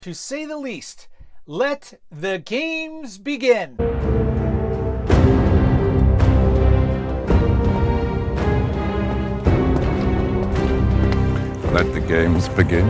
To say the least. Let the games begin. Let the games begin.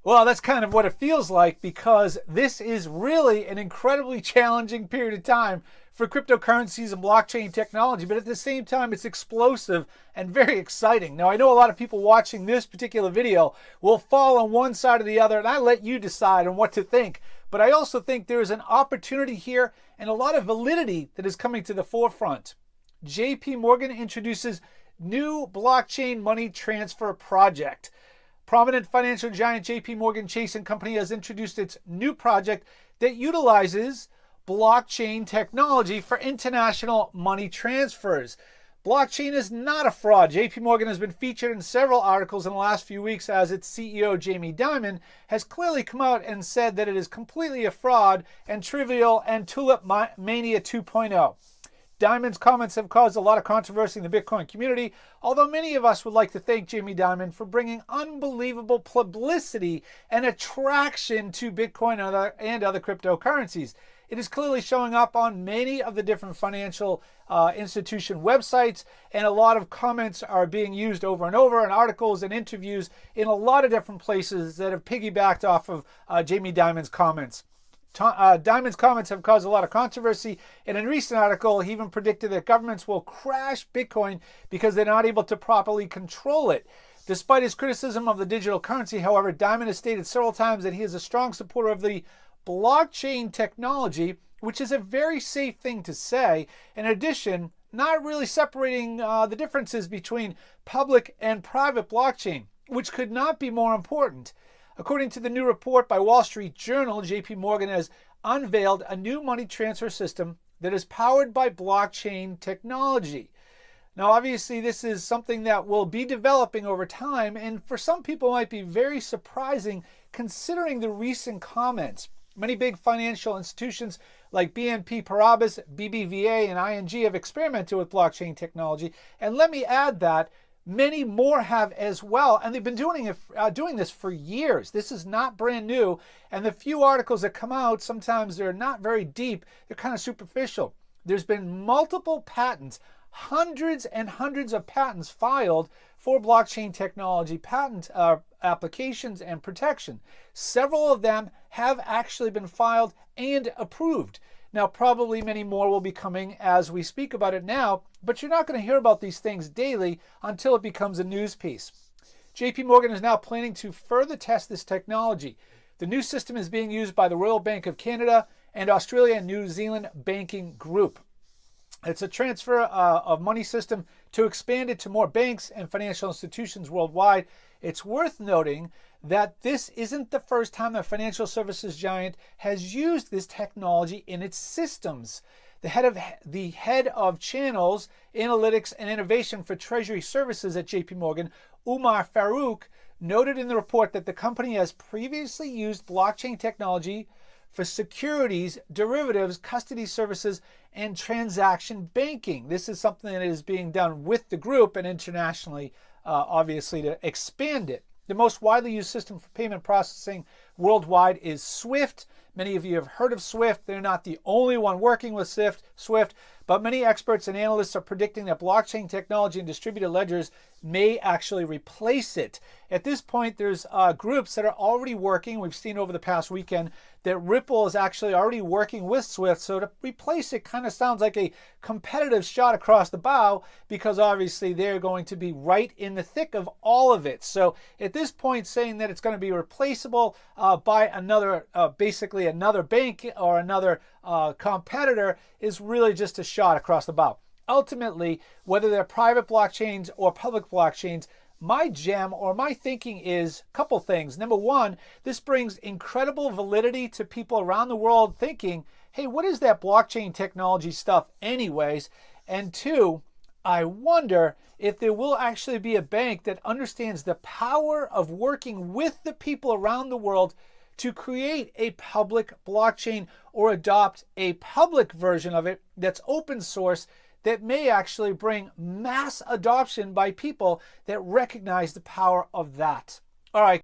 Well, that's kind of what it feels like, because this is really an incredibly challenging period of time for cryptocurrencies and blockchain technology, but at the same time, it's explosive and very exciting. Now, I know a lot of people watching this particular video will fall on one side or the other, and I let you decide on what to think. But I also think there is an opportunity here and a lot of validity that is coming to the forefront. JP Morgan introduces new blockchain money transfer project. Prominent financial giant JP Morgan Chase & Company has introduced its new project that utilizes blockchain technology for international money transfers. Blockchain is not a fraud. JP Morgan has been featured in several articles in the last few weeks, as its CEO, Jamie Dimon, has clearly come out and said that it is completely a fraud and trivial and Tulip Mania 2.0. Dimon's comments have caused a lot of controversy in the Bitcoin community, although many of us would like to thank Jamie Dimon for bringing unbelievable publicity and attraction to Bitcoin and other cryptocurrencies. It is clearly showing up on many of the different financial institution websites, and a lot of comments are being used over and over in articles and interviews in a lot of different places that have piggybacked off of Jamie Dimon's comments. Dimon's comments have caused a lot of controversy. In a recent article, he even predicted that governments will crash Bitcoin because they're not able to properly control it. Despite his criticism of the digital currency, however, Dimon has stated several times that he is a strong supporter of the blockchain technology, which is a very safe thing to say. In addition, not really separating the differences between public and private blockchain, which could not be more important. According to the new report by Wall Street Journal, JP Morgan has unveiled a new money transfer system that is powered by blockchain technology. Now, obviously, this is something that will be developing over time, and for some people might be very surprising considering the recent comments. Many big financial institutions like BNP Paribas, BBVA, and ING have experimented with blockchain technology. And let me add that many more have as well, and they've been doing this for years. This is not brand new, and the few articles that come out, sometimes they're not very deep, they're kind of superficial. There's been multiple patents, hundreds and hundreds of patents filed for blockchain technology, patent applications and protection. Several of them have actually been filed and approved. Now, probably many more will be coming as we speak about it now, but you're not going to hear about these things daily until it becomes a news piece. JP Morgan is now planning to further test this technology. The new system is being used by the Royal Bank of Canada and Australia and New Zealand Banking Group. It's a transfer of money system to expand it to more banks and financial institutions worldwide. It's worth noting that this isn't the first time the financial services giant has used this technology in its systems. The head of channels, analytics, and innovation for Treasury Services at JP Morgan, Umar Farouk, noted in the report that the company has previously used blockchain technology for securities, derivatives, custody services, and transaction banking. This is something that is being done with the group and internationally, obviously, to expand it. The most widely used system for payment processing worldwide is SWIFT. Many of you have heard of SWIFT. They're not the only one working with SWIFT, but many experts and analysts are predicting that blockchain technology and distributed ledgers may actually replace it. At this point, there's groups that are already working. We've seen over the past weekend that Ripple is actually already working with SWIFT. So to replace it kind of sounds like a competitive shot across the bow, because obviously they're going to be right in the thick of all of it. So at this point, saying that it's going to be replaceable by another, basically another bank or another competitor is really just a shot across the bow. Ultimately, whether they're private blockchains or public blockchains, my gem or my thinking is a couple things. Number one, this brings incredible validity to people around the world thinking, hey, what is that blockchain technology stuff anyways? And two, I wonder if there will actually be a bank that understands the power of working with the people around the world to create a public blockchain or adopt a public version of it that's open source, that may actually bring mass adoption by people that recognize the power of that. All right.